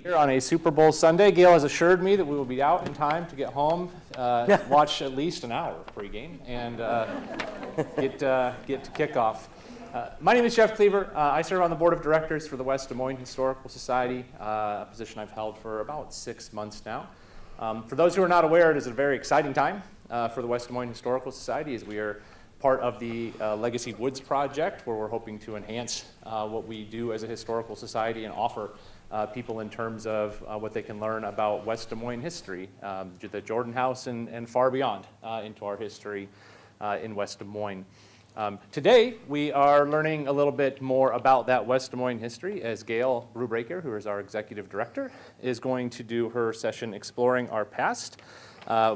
Here on a Super Bowl Sunday. Gale has assured me that we will be out in time to get home, watch at least an hour of pregame, and get to kickoff. My name is Jeff Cleaver. I serve on the board of directors for the West Des Moines Historical Society, a position I've held for about 6 months now. For those who are not aware, it is a very exciting time for the West Des Moines Historical Society, as we are part of the Legacy Woods Project, where we're hoping to enhance what we do as a historical society and offer people in terms of what they can learn about West Des Moines history, the Jordan House and far beyond into our history in West Des Moines. Today, we are learning a little bit more about that West Des Moines history as Gale Brubaker, who is our executive director, is going to do her session Exploring Our Past,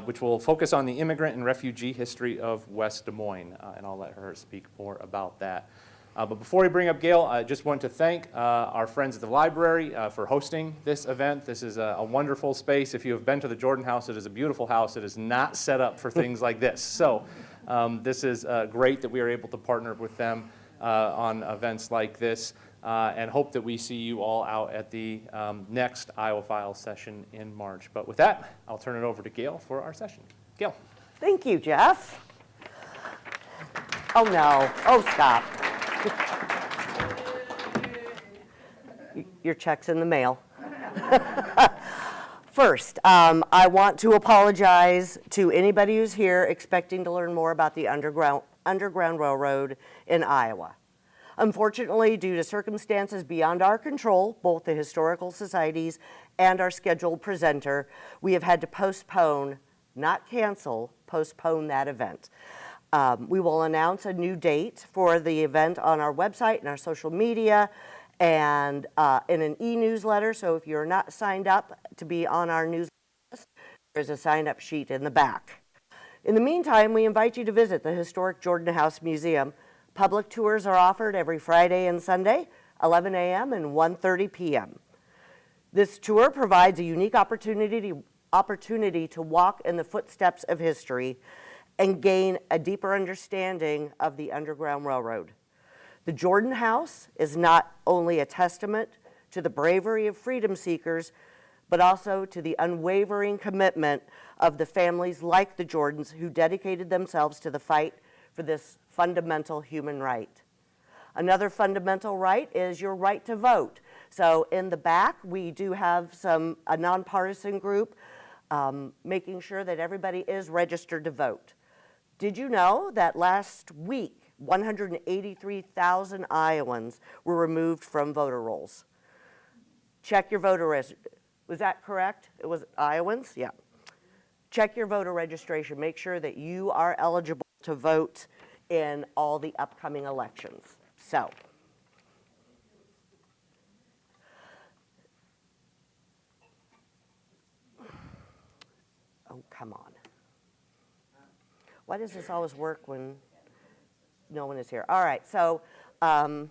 which will focus on the immigrant and refugee history of West Des Moines, and I'll let her speak more about that. But before we bring up Gale, I just want to thank our friends at the library for hosting this event. This is a wonderful space. If you have been to the Jordan House, it is a beautiful house. It is not set up for things like this. So this is great that we are able to partner with them on events like this, and hope that we see you all out at the next Iowa Files session in March. But with that, I'll turn it over to Gale for our session. Gale. Thank you, Jeff. Oh, no. Oh, stop. Your check's in the mail. First, I want to apologize to anybody who's here expecting to learn more about the Underground Railroad in Iowa. Unfortunately, due to circumstances beyond our control, both the historical societies and our scheduled presenter, we have had to postpone, not cancel, postpone that event. We will announce a new date for the event on our website and our social media and in an e-newsletter. So if you're not signed up to be on our newsletter, there's a sign-up sheet in the back. In the meantime, we invite you to visit the historic Jordan House Museum. Public tours are offered every Friday and Sunday, 11 a.m. and 1:30 p.m. This tour provides a unique opportunity to walk in the footsteps of history and gain a deeper understanding of the Underground Railroad. The Jordan House is not only a testament to the bravery of freedom seekers, but also to the unwavering commitment of the families like the Jordans who dedicated themselves to the fight for this fundamental human right. Another fundamental right is your right to vote. So in the back, we do have a nonpartisan group making sure that everybody is registered to vote. Did you know that last week, 183,000 Iowans were removed from voter rolls? Check your voter registration. Was that correct? It was Iowans? Yeah. Check your voter registration. Make sure that you are eligible to vote in all the upcoming elections. So, oh, come on. Why does this always work when no one is here? All right, so I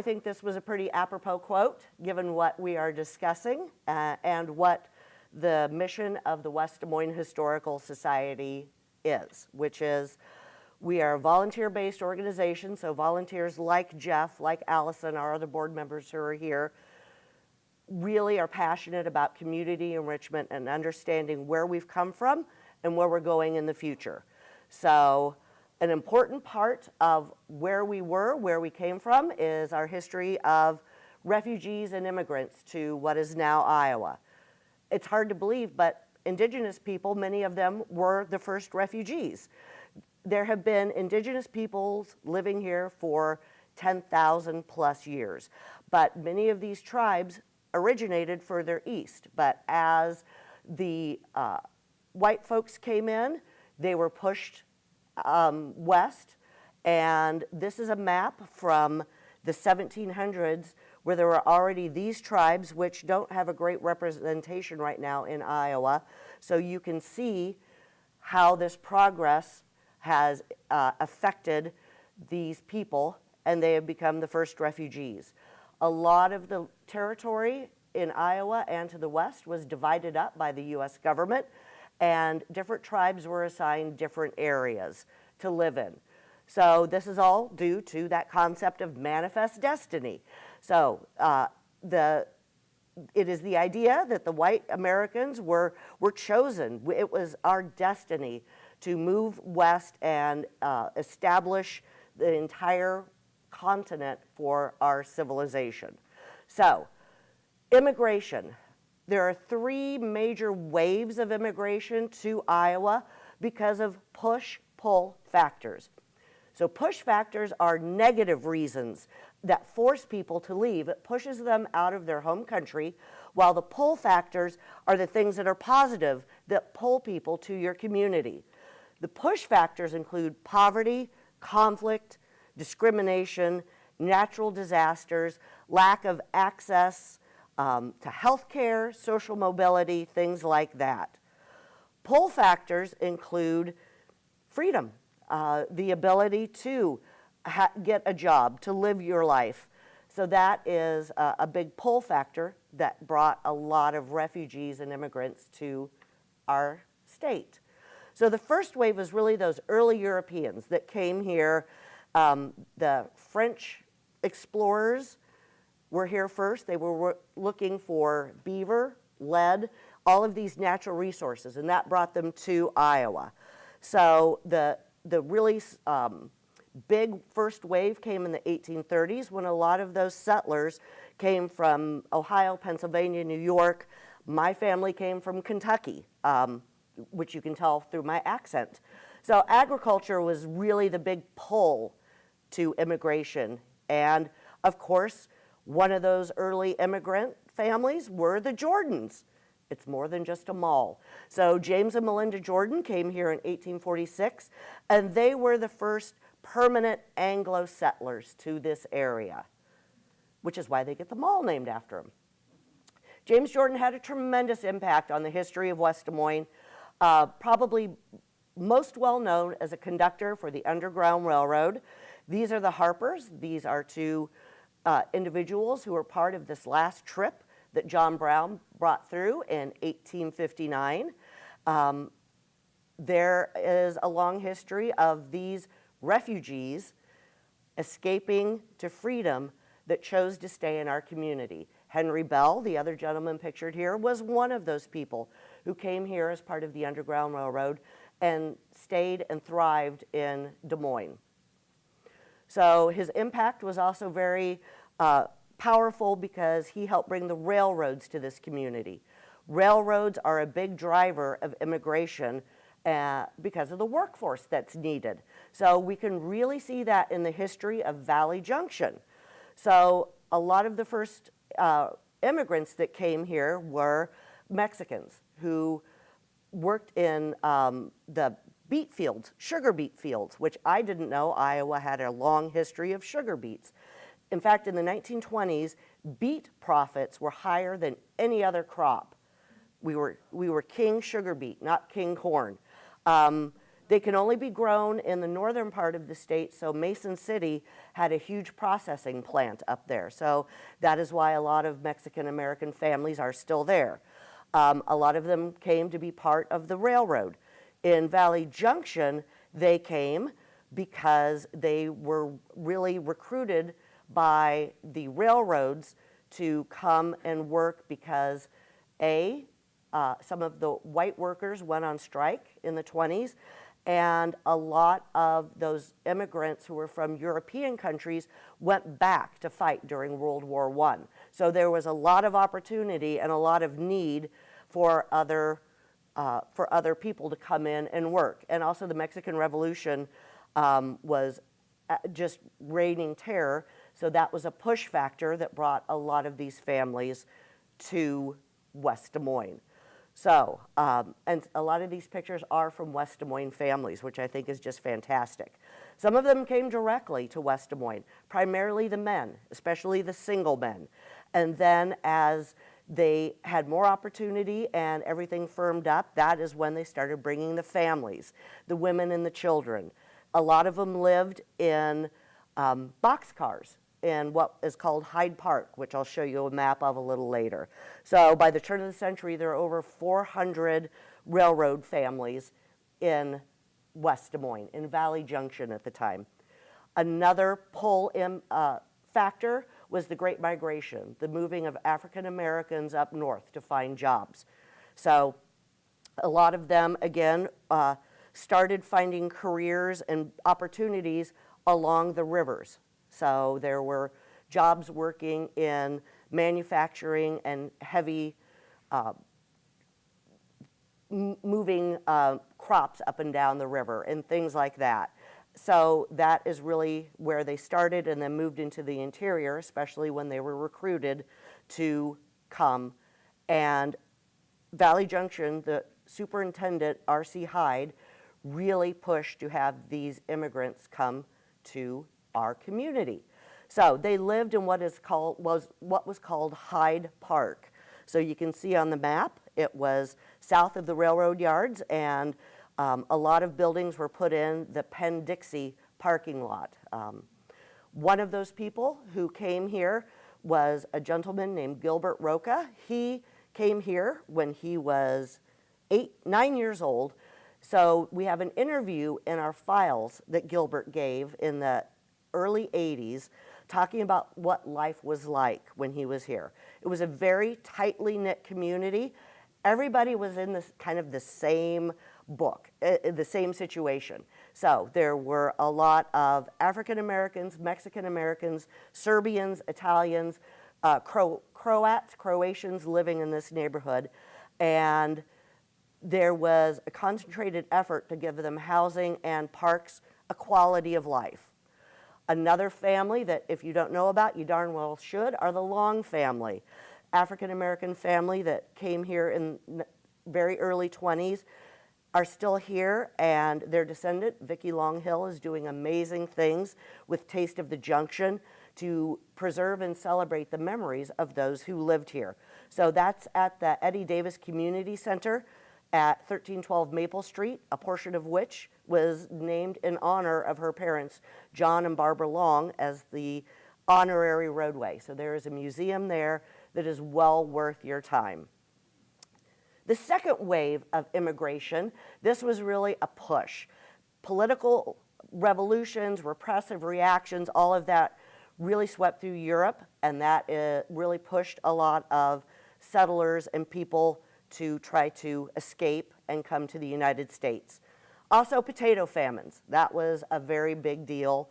think this was a pretty apropos quote, given what we are discussing and what the mission of the West Des Moines Historical Society is, which is we are a volunteer-based organization, so volunteers like Jeff, like Allison, our other board members who are here, really are passionate about community enrichment and understanding where we've come from and where we're going in the future. So an important part of where we were, where we came from, is our history of refugees and immigrants to what is now Iowa. It's hard to believe, but indigenous people, many of them were the first refugees. There have been indigenous peoples living here for 10,000 plus years, but many of these tribes originated further east. But as the white folks came in, they were pushed west, and this is a map from the 1700s where there were already these tribes, which don't have a great representation right now in Iowa. So you can see how this progress has affected these people, and they have become the first refugees. A lot of the territory in Iowa and to the west was divided up by the U.S. government, and different tribes were assigned different areas to live in. So this is all due to that concept of manifest destiny. So it is the idea that the white Americans were chosen. It was our destiny to move west and establish the entire continent for our civilization. So, immigration. There are 3 major waves of immigration to Iowa because of push-pull factors. So push factors are negative reasons that force people to leave. It pushes them out of their home country, while the pull factors are the things that are positive that pull people to your community. The push factors include poverty, conflict, discrimination, natural disasters, lack of access to health care, social mobility, things like that. Pull factors include freedom, the ability to get a job, to live your life. So that is a big pull factor that brought a lot of refugees and immigrants to our state. So the first wave was really those early Europeans that came here. The French explorers were here first. They were looking for beaver, lead, all of these natural resources, and that brought them to Iowa. So the really big first wave came in the 1830s when a lot of those settlers came from Ohio, Pennsylvania, New York. My family came from Kentucky, which you can tell through my accent. So agriculture was really the big pull to immigration. And of course, one of those early immigrant families were the Jordans. It's more than just a mall. So James and Melinda Jordan came here in 1846, and they were the first permanent Anglo settlers to this area, which is why they get the mall named after them. James Jordan had a tremendous impact on the history of West Des Moines, probably most well known as a conductor for the Underground Railroad. These are the Harpers. These are 2 individuals who were part of this last trip that John Brown brought through in 1859. There is a long history of these refugees escaping to freedom that chose to stay in our community. Henry Bell, the other gentleman pictured here, was one of those people who came here as part of the Underground Railroad and stayed and thrived in Des Moines. So his impact was also very powerful because he helped bring the railroads to this community. Railroads are a big driver of immigration because of the workforce that's needed. So we can really see that in the history of Valley Junction. So a lot of the first immigrants that came here were Mexicans who worked in the beet fields, sugar beet fields, which I didn't know Iowa had a long history of sugar beets. In fact, in the 1920s, beet profits were higher than any other crop. We were king sugar beet, not king corn. They can only be grown in the northern part of the state, so Mason City had a huge processing plant up there. So that is why a lot of Mexican-American families are still there. A lot of them came to be part of the railroad. In Valley Junction, they came because they were really recruited by the railroads to come and work because some of the white workers went on strike in the 20s, and a lot of those immigrants who were from European countries went back to fight during World War I. So there was a lot of opportunity and a lot of need for other people to come in and work. And also the Mexican Revolution was just reigning terror, so that was a push factor that brought a lot of these families to West Des Moines. So, and a lot of these pictures are from West Des Moines families, which I think is just fantastic. Some of them came directly to West Des Moines, primarily the men, especially the single men. And then as they had more opportunity and everything firmed up, that is when they started bringing the families, the women and the children. A lot of them lived in boxcars in what is called Hyde Park, which I'll show you a map of a little later. So by the turn of the century, there are over 400 railroad families in West Des Moines, in Valley Junction at the time. Another pull factor was the Great Migration, the moving of African Americans up north to find jobs. So a lot of them, again, started finding careers and opportunities along the rivers. So there were jobs working in manufacturing and heavy moving crops up and down the river and things like that. So that is really where they started and then moved into the interior, especially when they were recruited to come. And Valley Junction, the superintendent, R.C. Hyde, really pushed to have these immigrants come to our community. So they lived in what was called Hyde Park. So you can see on the map, it was south of the railroad yards, and a lot of buildings were put in the Penn-Dixie parking lot. One of those people who came here was a gentleman named Gilbert Roca. He came here when he was 9 years old. So we have an interview in our files that Gilbert gave in the early 80s talking about what life was like when he was here. It was a very tightly knit community. Everybody was in this kind of the same book, the same situation. So there were a lot of African Americans, Mexican Americans, Serbians, Italians, Croatians living in this neighborhood. And there was a concentrated effort to give them housing and parks, a quality of life. Another family that, if you don't know about, you darn well should, are the Long family. African-American family that came here in very early 20s, are still here, and their descendant, Vicki Longhill, is doing amazing things with Taste of the Junction to preserve and celebrate the memories of those who lived here. So that's at the Eddie Davis Community Center at 1312 Maple Street, a portion of which was named in honor of her parents, John and Barbara Long, as the honorary roadway. So there is a museum there that is well worth your time. The second wave of immigration, this was really a push. Political revolutions, repressive reactions, all of that really swept through Europe, and that really pushed a lot of settlers and people to try to escape and come to the United States. Also, potato famines. That was a very big deal.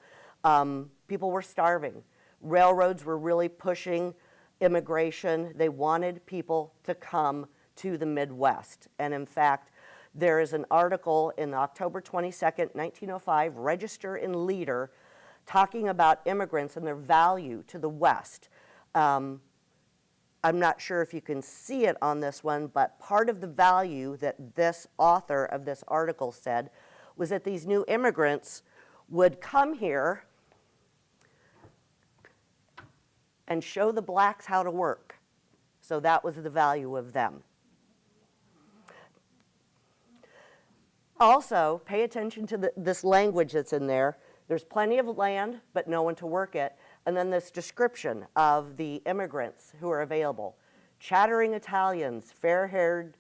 People were starving. Railroads were really pushing immigration. They wanted people to come to the Midwest. And in fact, there is an article in October 22nd, 1905, Register and Leader, talking about immigrants and their value to the West. I'm not sure if you can see it on this one, but part of the value that this author of this article said was that these new immigrants would come here and show the blacks how to work. So that was the value of them. Also, pay attention to this language that's in there. There's plenty of land, but no one to work it. And then this description of the immigrants who are available. Chattering Italians, fair-haired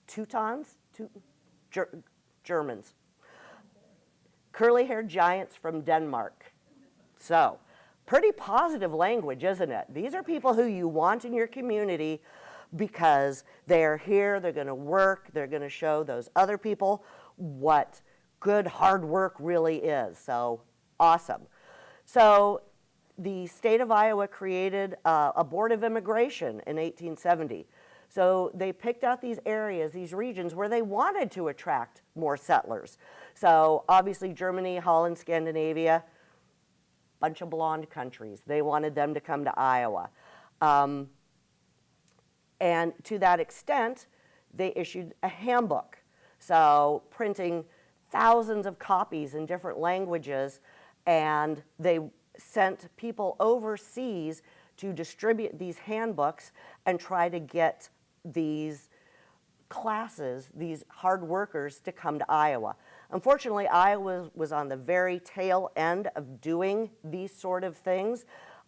Teutons, Germans. Curly-haired giants from Denmark. So, pretty positive language, isn't it? These are people who you want in your community because they're here, they're going to work, they're going to show those other people what good hard work really is. So, awesome. So the state of Iowa created a Board of Immigration in 1870. So they picked out these areas, these regions where they wanted to attract more settlers. So obviously Germany, Holland, Scandinavia, bunch of blonde countries. They wanted them to come to Iowa. And to that extent, they issued a handbook. So printing thousands of copies in different languages, and they sent people overseas to distribute these handbooks and try to get these classes, these hard workers, to come to Iowa. Unfortunately, Iowa was on the very tail end of doing these sort of things.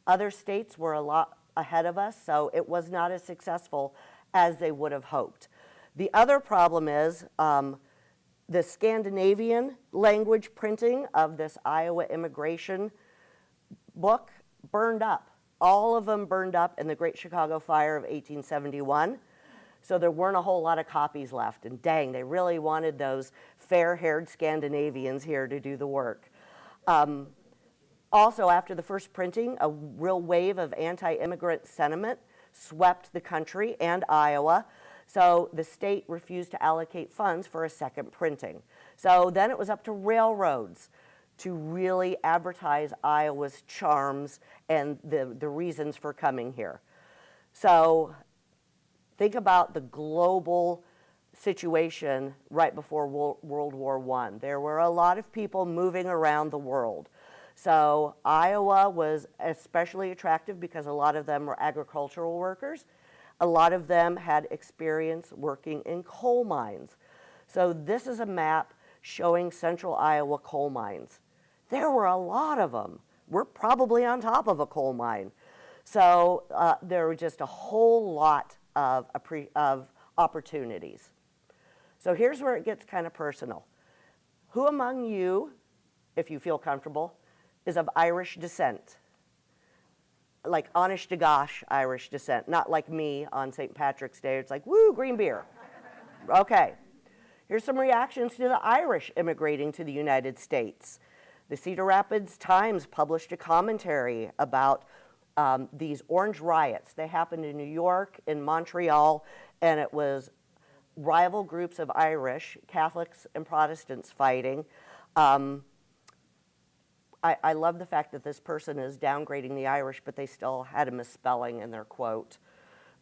Other states were a lot ahead of us, so it was not as successful as they would have hoped. The other problem is the Scandinavian language printing of this Iowa immigration book burned up. All of them burned up in the Great Chicago Fire of 1871. So there weren't a whole lot of copies left. And dang, they really wanted those fair-haired Scandinavians here to do the work. Also, after the first printing, a real wave of anti-immigrant sentiment swept the country and Iowa. So the state refused to allocate funds for a second printing. So then it was up to railroads to really advertise Iowa's charms and the reasons for coming here. So think about the global situation right before World War I. There were a lot of people moving around the world. So Iowa was especially attractive because a lot of them were agricultural workers. A lot of them had experience working in coal mines. So this is a map showing central Iowa coal mines. There were a lot of them. We're probably on top of a coal mine. So there were just a whole lot of opportunities. So here's where it gets kind of personal. Who among you, if you feel comfortable, is of Irish descent? Like honest to gosh Irish descent, not like me on St. Patrick's Day. It's like, woo, green beer. Okay. Here's some reactions to the Irish immigrating to the United States. The Cedar Rapids Times published a commentary about these orange riots. They happened in New York, in Montreal, and it was rival groups of Irish, Catholics and Protestants fighting. I love the fact that this person is downgrading the Irish, but they still had a misspelling in their quote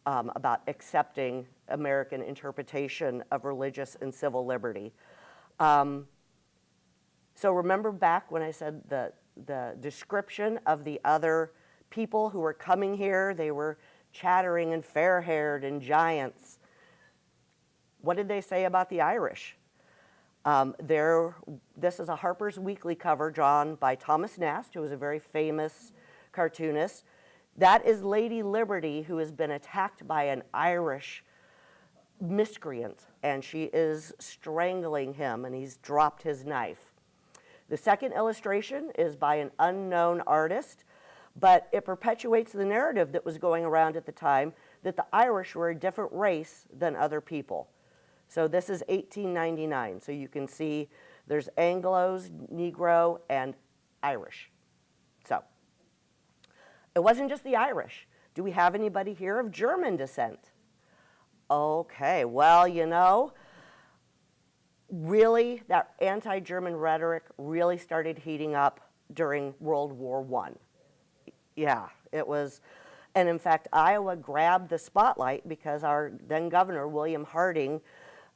about accepting American interpretation of religious and civil liberty. So remember back when I said the description of the other people who were coming here, they were chattering and fair-haired and giants. What did they say about the Irish? This is a Harper's Weekly cover drawn by Thomas Nast, who was a very famous cartoonist. That is Lady Liberty, who has been attacked by an Irish miscreant, and she is strangling him, and he's dropped his knife. The second illustration is by an unknown artist, but it perpetuates the narrative that was going around at the time that the Irish were a different race than other people. So this is 1899. So you can see there's Anglos, Negro, and Irish. So it wasn't just the Irish. Do we have anybody here of German descent? Okay, well, you know, really that anti-German rhetoric really started heating up during World War I. Yeah, it was, and in fact, Iowa grabbed the spotlight because our then governor, William Harding,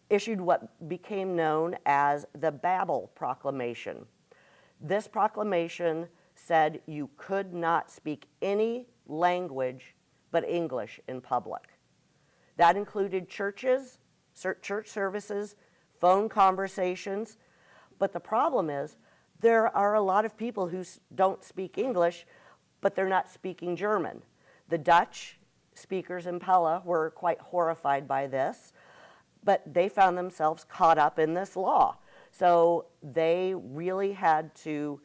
issued what became known as the Babel Proclamation. This proclamation said you could not speak any language but English in public. That included churches, church services, phone conversations, but the problem is there are a lot of people who don't speak English, but they're not speaking German. The Dutch speakers in Pella were quite horrified by this, but they found themselves caught up in this law. So they really had to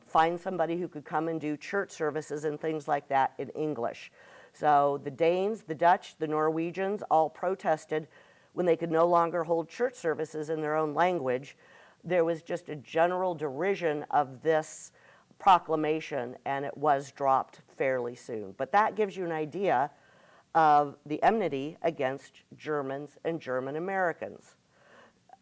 find somebody who could come and do church services and things like that in English. So the Danes, the Dutch, the Norwegians all protested when they could no longer hold church services in their own language. There was just a general derision of this proclamation, and it was dropped fairly soon. But that gives you an idea of the enmity against Germans and German Americans.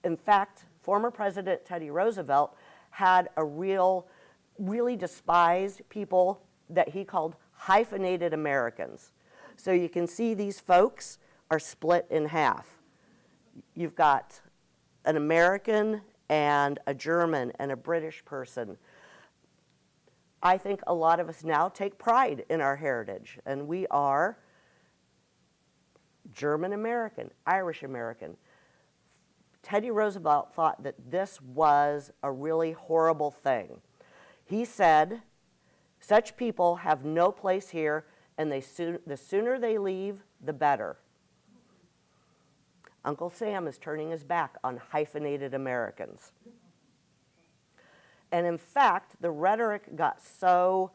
In fact, former President Teddy Roosevelt had a really despised people that he called hyphenated Americans. So you can see these folks are split in half. You've got an American and a German and a British person. I think a lot of us now take pride in our heritage, and we are German American, Irish American. Teddy Roosevelt thought that this was a really horrible thing. He said, such people have no place here, and the sooner they leave, the better. Uncle Sam is turning his back on hyphenated Americans. And in fact, the rhetoric got so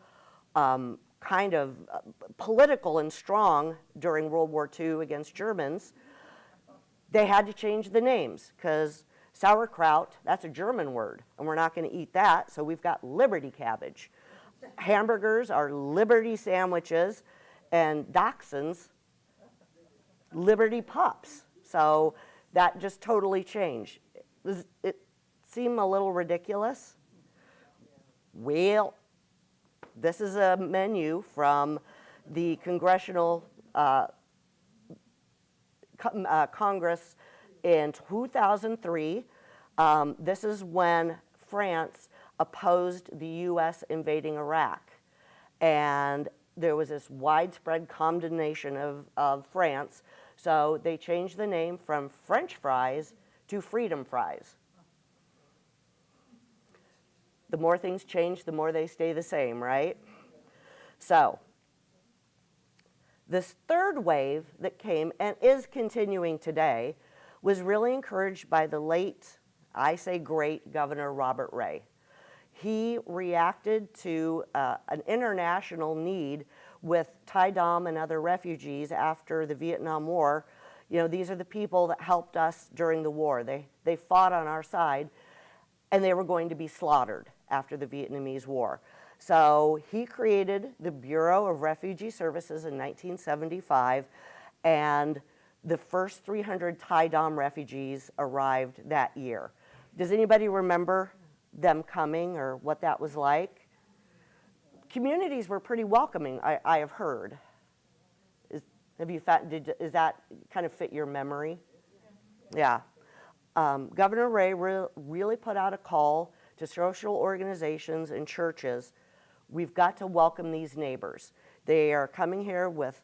kind of political and strong during World War II against Germans, they had to change the names because sauerkraut, that's a German word, and we're not going to eat that, so we've got Liberty cabbage. Hamburgers are Liberty sandwiches, and dachshunds, Liberty pups. So that just totally changed. It seemed a little ridiculous. Well, this is a menu from the Congressional Congress in 2003. This is when France opposed the U.S. invading Iraq. And there was this widespread condemnation of France. So they changed the name from French fries to freedom fries. The more things change, the more they stay the same, right? So this third wave that came and is continuing today was really encouraged by the late, I say great, Governor Robert Ray. He reacted to an international need with Thai Dam and other refugees after the Vietnam War. You know, these are the people that helped us during the war. They fought on our side, and they were going to be slaughtered after the Vietnamese War. So he created the Bureau of Refugee Services in 1975, and the first 300 Thai Dam refugees arrived that year. Does anybody remember them coming or what that was like? Communities were pretty welcoming, I have heard. Does that kind of fit your memory? Yeah. Governor Ray really put out a call to social organizations and churches. We've got to welcome these neighbors. They are coming here with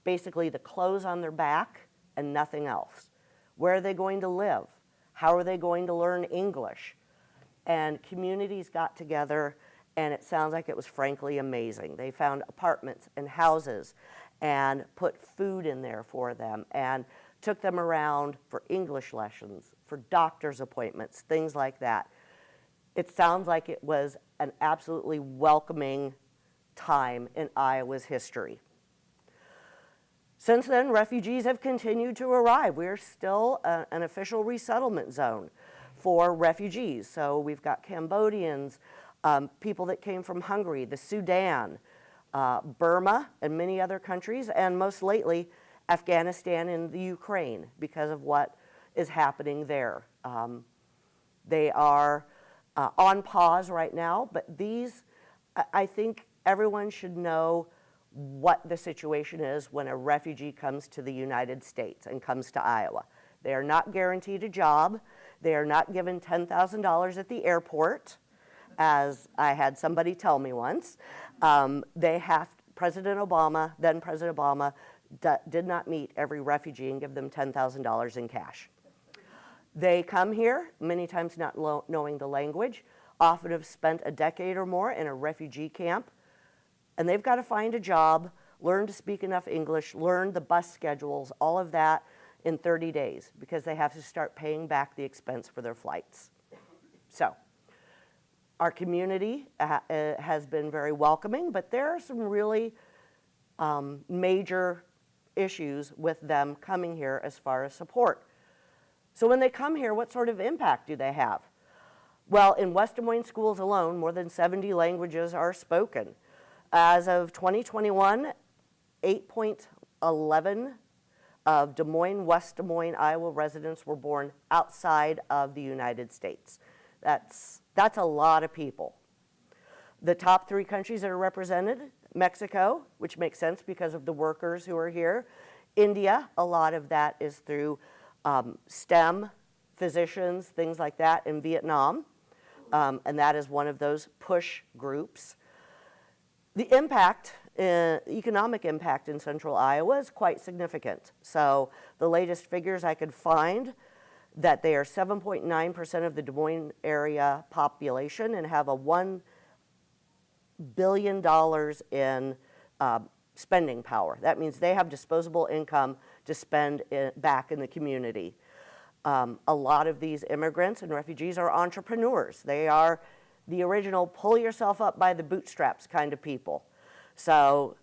basically the clothes on their back and nothing else. Where are they going to live? How are they going to learn English? And communities got together, and it sounds like it was frankly amazing. They found apartments and houses and put food in there for them and took them around for English lessons, for doctor's appointments, things like that. It sounds like it was an absolutely welcoming time in Iowa's history. Since then, refugees have continued to arrive. We're still an official resettlement zone for refugees. So we've got Cambodians, people that came from Hungary, the Sudan, Burma, and many other countries, and most lately, Afghanistan and the Ukraine because of what is happening there. They are on pause right now, but these, I think everyone should know what the situation is when a refugee comes to the United States and comes to Iowa. They are not guaranteed a job. They are not given $10,000 at the airport, as I had somebody tell me once. President Obama, then President Obama, did not meet every refugee and give them $10,000 in cash. They come here, many times not knowing the language, often have spent a decade or more in a refugee camp, and they've got to find a job, learn to speak enough English, learn the bus schedules, all of that in 30 days because they have to start paying back the expense for their flights. So our community has been very welcoming, but there are some really major issues with them coming here as far as support. So when they come here, what sort of impact do they have? Well, in West Des Moines schools alone, more than 70 languages are spoken. As of 2021, 8.11 of Des Moines, West Des Moines, Iowa residents were born outside of the United States. That's a lot of people. The top 3 countries that are represented, Mexico, which makes sense because of the workers who are here. India, a lot of that is through STEM, physicians, things like that, in Vietnam. And that is one of those push groups. The impact, economic impact in central Iowa is quite significant. So the latest figures I could find, that they are 7.9% of the Des Moines area population and have a $1 billion in spending power. That means they have disposable income to spend back in the community. A lot of these immigrants and refugees are entrepreneurs. They are the original pull yourself up by the bootstraps kind of people. So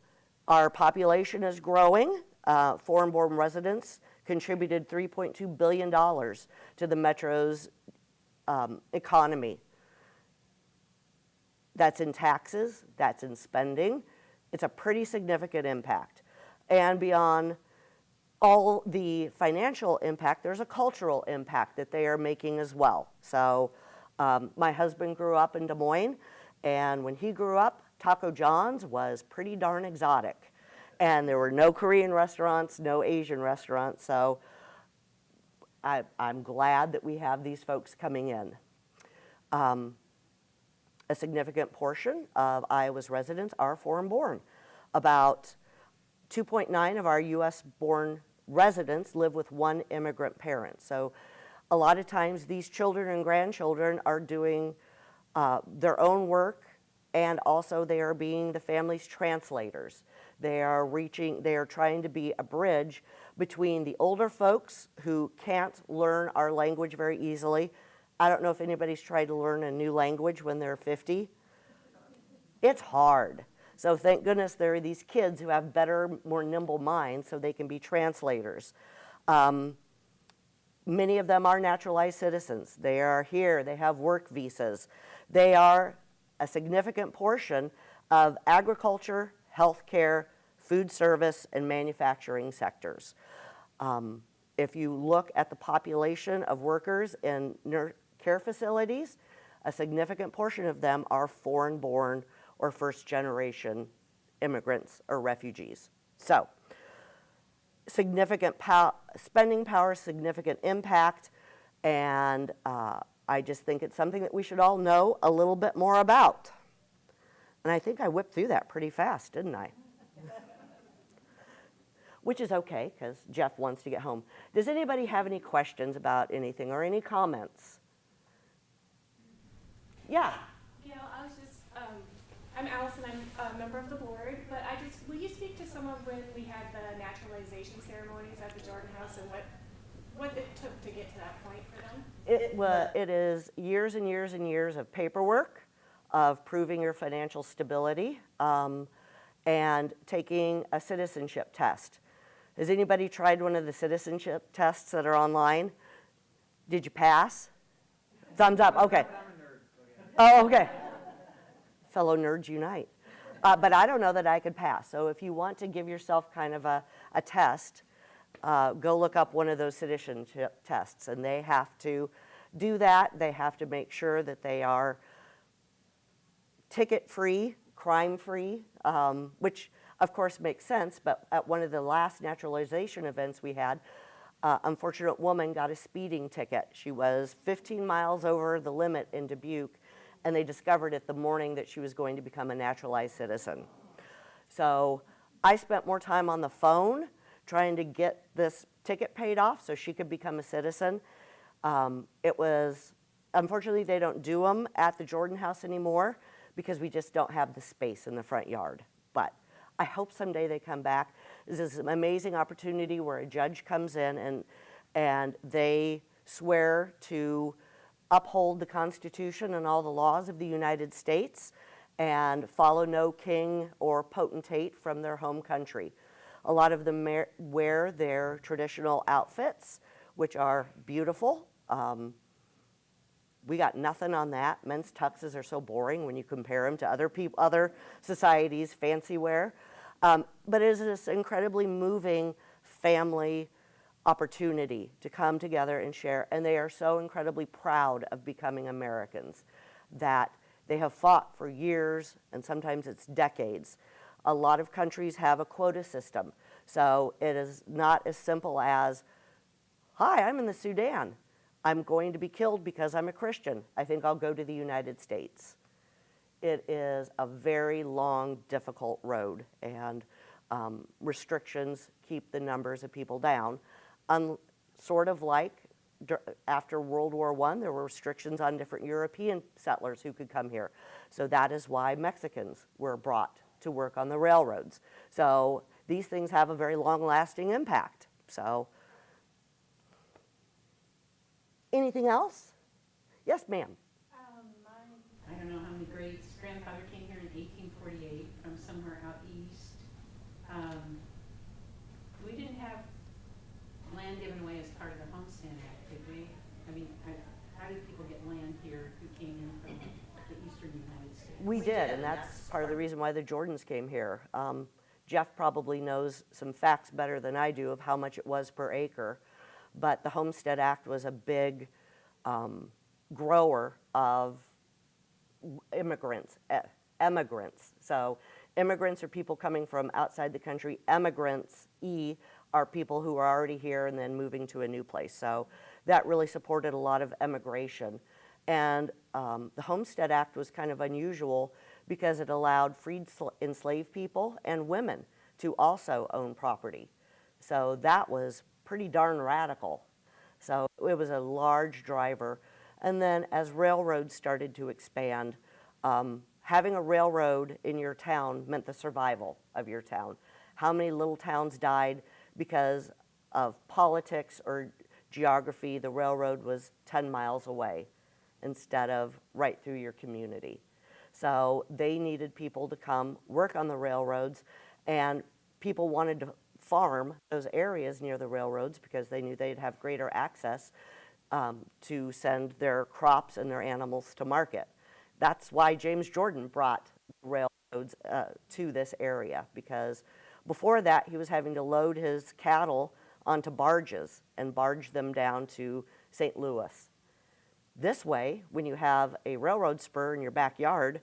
our population is growing. Foreign-born residents contributed $3.2 billion to the metro's economy. That's in taxes, that's in spending. It's a pretty significant impact. And beyond all the financial impact, there's a cultural impact that they are making as well. So my husband grew up in Des Moines, and when he grew up, Taco John's was pretty darn exotic. And there were no Korean restaurants, no Asian restaurants, so I'm glad that we have these folks coming in. A significant portion of Iowa's residents are foreign-born. About 2.9 of our U.S.-born residents live with one immigrant parent. So a lot of times these children and grandchildren are doing their own work, and also they are being the family's translators. They are trying to be a bridge between the older folks who can't learn our language very easily. I don't know if anybody's tried to learn a new language when they're 50. It's hard. So thank goodness there are these kids who have better, more nimble minds so they can be translators. Many of them are naturalized citizens. They are here, they have work visas. They are a significant portion of agriculture, healthcare, food service, and manufacturing sectors. If you look at the population of workers in care facilities, a significant portion of them are foreign-born or first-generation immigrants or refugees. So, significant spending power, significant impact, and I just think it's something that we should all know a little bit more about. And I think I whipped through that pretty fast, didn't I? Which is okay, because Jeff wants to get home. Does anybody have any questions about anything or any comments? Yeah. Gale, I was just, I'm Allison, I'm a member of the board, but will you speak to some of when we had the naturalization ceremonies at the Jordan House and what it took to get to that point for them? It is years and years and years of paperwork, of proving your financial stability, and taking a citizenship test. Has anybody tried one of the citizenship tests that are online? Did you pass? Thumbs up, okay. Oh, okay. Fellow nerds unite. But I don't know that I could pass. So if you want to give yourself kind of a test, go look up one of those citizenship tests. And they have to do that. They have to make sure that they are ticket-free, crime-free, which of course makes sense. But at one of the last naturalization events we had, unfortunate woman got a speeding ticket. She was 15 miles over the limit in Dubuque, and they discovered it the morning that she was going to become a naturalized citizen. So I spent more time on the phone trying to get this ticket paid off so she could become a citizen. Unfortunately, they don't do them at the Jordan House anymore because we just don't have the space in the front yard. But I hope someday they come back. This is an amazing opportunity where a judge comes in and they swear to uphold the Constitution and all the laws of the United States and follow no king or potentate from their home country. A lot of them wear their traditional outfits, which are beautiful. We got nothing on that. Men's tuxes are so boring when you compare them to other societies' fancy wear. But it is this incredibly moving family opportunity to come together and share, and they are so incredibly proud of becoming Americans that they have fought for years, and sometimes it's decades. A lot of countries have a quota system, so it is not as simple as, hi, I'm in the Sudan. I'm going to be killed because I'm a Christian. I think I'll go to the United States. It is a very long, difficult road, and restrictions keep the numbers of people down. Sort of like after World War I, there were restrictions on different European settlers who could come here. So that is why Mexicans were brought to work on the railroads. So these things have a very long-lasting impact. So, anything else? Yes, ma'am. I don't know how many greats. Grandfather came here in 1848 from somewhere somewhere out east. We didn't have land given away as part of the Homestead Act, did we? I mean, how did people get land here who came in from the eastern United States? We did, and that's part of the reason why the Jordans came here. Jeff probably knows some facts better than I do of how much it was per acre, but the Homestead Act was a big grower of immigrants. So immigrants are people coming from outside the country. Emigrants, are people who are already here and then moving to a new place. So that really supported a lot of emigration. And the Homestead Act was kind of unusual because it allowed freed enslaved people and women to also own property. So that was pretty darn radical. So it was a large driver. And then as railroads started to expand, having a railroad in your town meant the survival of your town. How many little towns died because of politics or geography? The railroad was 10 miles away instead of right through your community. So they needed people to come work on the railroads, and people wanted to farm those areas near the railroads because they knew they'd have greater access to send their crops and their animals to market. That's why James Jordan brought railroads to this area, because before that he was having to load his cattle onto barges and barge them down to St. Louis. This way, when you have a railroad spur in your backyard,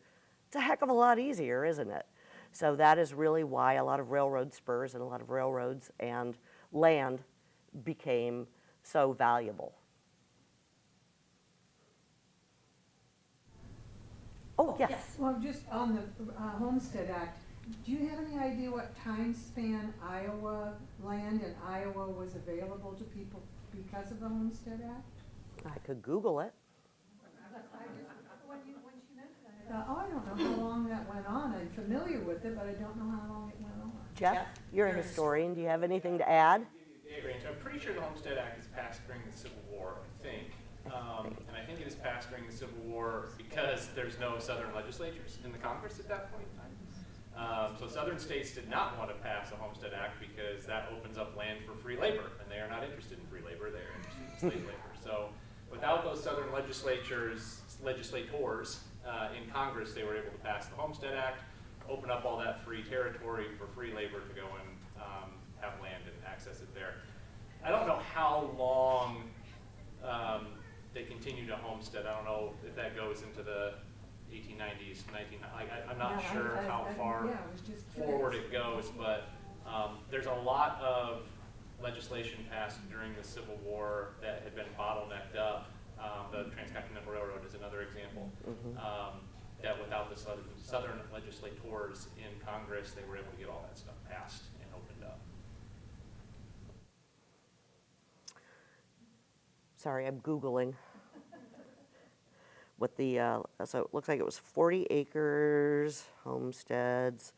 it's a heck of a lot easier, isn't it? So that is really why a lot of railroad spurs and a lot of railroads and land became so valuable. Oh, yes. Well, just on the Homestead Act, do you have any idea what time span Iowa land in Iowa was available to people because of the Homestead Act? I could Google it. I don't know how long that went on. I'm familiar with it, but I don't know how long it went on. Jeff, you're a historian. Do you have anything to add? I'm pretty sure the Homestead Act is passed during the Civil War, I think. And I think it is passed during the Civil War because there's no Southern legislatures in the Congress at that point in time. So Southern states did not want to pass a Homestead Act because that opens up land for free labor, and they are not interested in free labor, they are interested in slave labor. So without those Southern legislators in Congress, they were able to pass the Homestead Act, open up all that free territory for free labor to go and have land and access it there. I don't know how long they continue to homestead. I don't know if that goes into the 1890s, I'm not sure how far forward it goes, but there's a lot of legislation passed during the Civil War that had been bottlenecked up. The Transcontinental Railroad is another example. That without the Southern legislators in Congress, they were able to get all that stuff passed and opened up. Sorry, I'm Googling what the, so it looks like it was 40 acres, homesteads.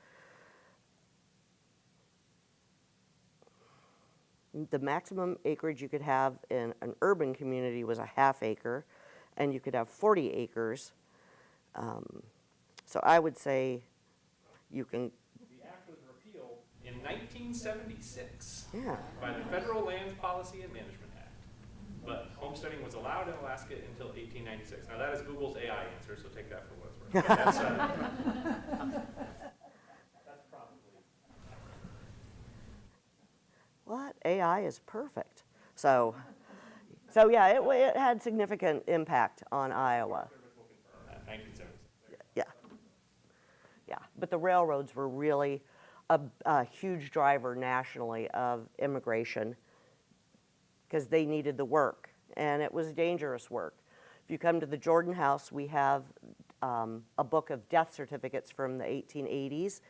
The maximum acreage you could have in an urban community was a half acre, and you could have 40 acres. So I would say you can. The act was repealed in 1976 Yeah. by the Federal Lands Policy and Management Act. But homesteading was allowed in Alaska until 1896. Now that is Google's AI answer, so take that for what it's worth. But that's probably. What? AI is perfect. So yeah, it had significant impact on Iowa. 1976. Yeah, but the railroads were really a huge driver nationally of immigration because they needed the work, and it was dangerous work. If you come to the Jordan House, we have a book of death certificates from the 1880s,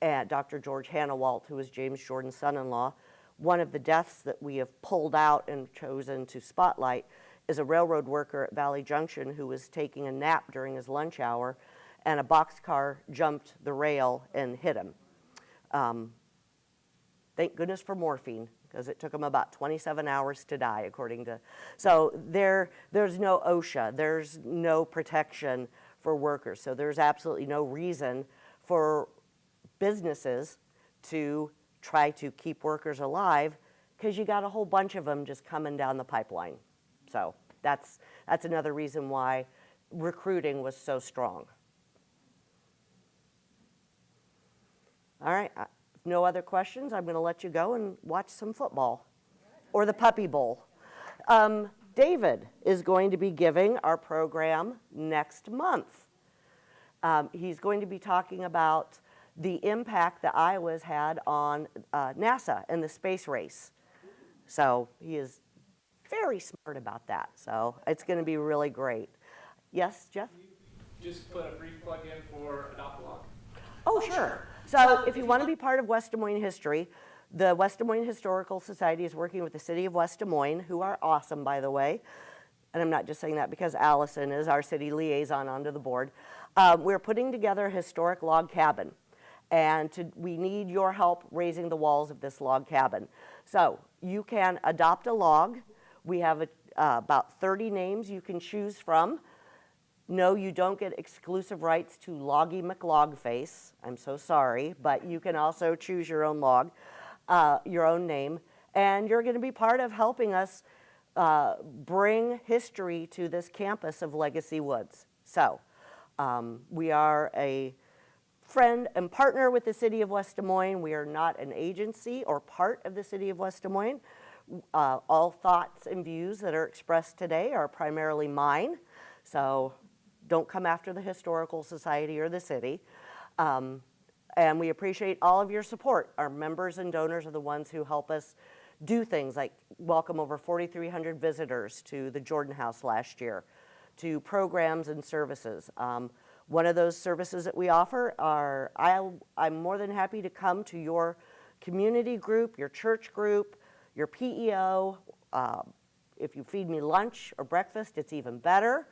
and Dr. George Hannawalt, who was James Jordan's son-in-law. One of the deaths that we have pulled out and chosen to spotlight is a railroad worker at Valley Junction who was taking a nap during his lunch hour, and a boxcar jumped the rail and hit him. Thank goodness for morphine, because it took him about 27 hours to die, according to. So there's no OSHA, there's no protection for workers. So there's absolutely no reason for businesses to try to keep workers alive, because you got a whole bunch of them just coming down the pipeline. So that's another reason why recruiting was so strong. All right, if no other questions, I'm going to let you go and watch some football or the Puppy Bowl. David is going to be giving our program next month. He's going to be talking about the impact that Iowa's had on NASA and the space race. So he is very smart about that. So it's going to be really great. Yes, Jeff? Just put a brief plug in for Adopt a Log. Oh, sure. So if you want to be part of West Des Moines history, the West Des Moines Historical Society is working with the city of West Des Moines, who are awesome, by the way. And I'm not just saying that because Allison is our city liaison onto the board. We're putting together a historic log cabin. And we need your help raising the walls of this log cabin. So you can adopt a log. We have about 30 names you can choose from. No, you don't get exclusive rights to Loggy McLogface. I'm so sorry, but you can also choose your own log, your own name, and you're going to be part of helping us bring history to this campus of Legacy Woods. So we are a friend and partner with the city of West Des Moines. We are not an agency or part of the city of West Des Moines. All thoughts and views that are expressed today are primarily mine. So don't come after the Historical Society or the city. And we appreciate all of your support. Our members and donors are the ones who help us do things like welcome over 4,300 visitors to the Jordan House last year, to programs and services. One of those services that we offer are, I'm more than happy to come to your community group, your church group, your PEO. If you feed me lunch or breakfast, it's even better.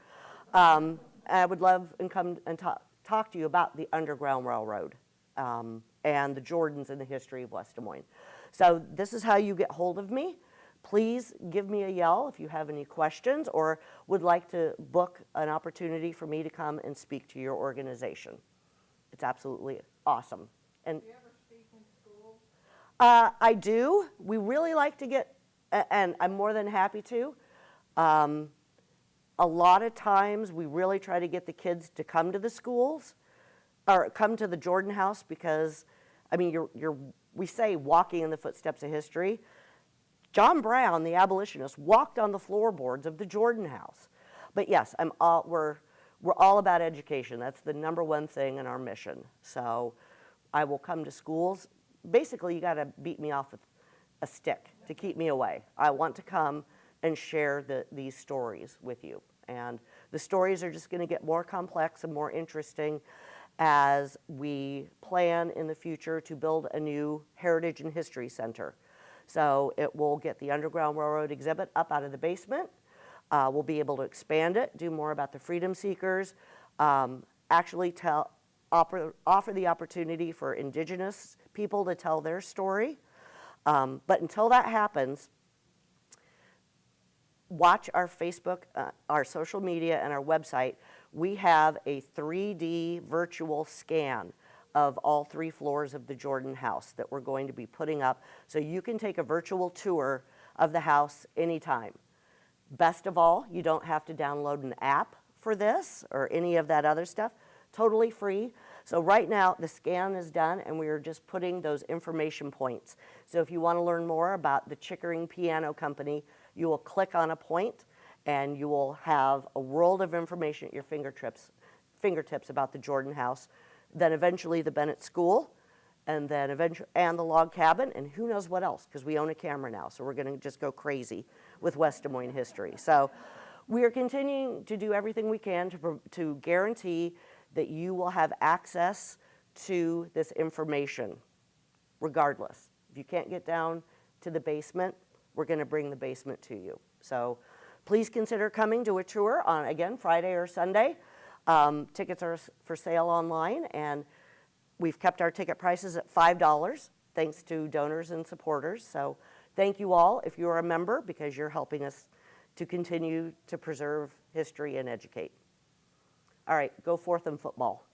I would love and come and talk to you about the Underground Railroad and the Jordans in the history of West Des Moines. So this is how you get hold of me. Please give me a yell if you have any questions or would like to book an opportunity for me to come and speak to your organization. It's absolutely awesome. And Do you ever speak in schools? I do. We really like to get, and I'm more than happy to. A lot of times we really try to get the kids to come to the schools or come to the Jordan House because, I mean, we say walking in the footsteps of history. John Brown, the abolitionist, walked on the floorboards of the Jordan House. But yes, we're all about education. That's the #1 thing in our mission. So I will come to schools. Basically, you got to beat me off with a stick to keep me away. I want to come and share these stories with you. And the stories are just going to get more complex and more interesting as we plan in the future to build a new Heritage and History Center. So it will get the Underground Railroad exhibit up out of the basement. We'll be able to expand it, do more about the freedom seekers, actually offer the opportunity for Indigenous people to tell their story. But until that happens, watch our Facebook, our social media, and our website. We have a 3D virtual scan of all 3 floors of the Jordan House that we're going to be putting up so you can take a virtual tour of the house anytime. Best of all, you don't have to download an app for this or any of that other stuff. Totally free. So right now the scan is done and we are just putting those information points. So if you want to learn more about the Chickering Piano Company, you will click on a point and you will have a world of information at your fingertips about the Jordan House, then eventually the Bennett School, and then eventually and the log cabin, and who knows what else, because we own a camera now, so we're going to just go crazy with West Des Moines history. So we are continuing to do everything we can to guarantee that you will have access to this information, regardless. If you can't get down to the basement, we're going to bring the basement to you. So please consider coming to a tour on, again, Friday or Sunday. Tickets are for sale online, and we've kept our ticket prices at $5, thanks to donors and supporters. So thank you all if you're a member, because you're helping us to continue to preserve history and educate. All right, go forth in football.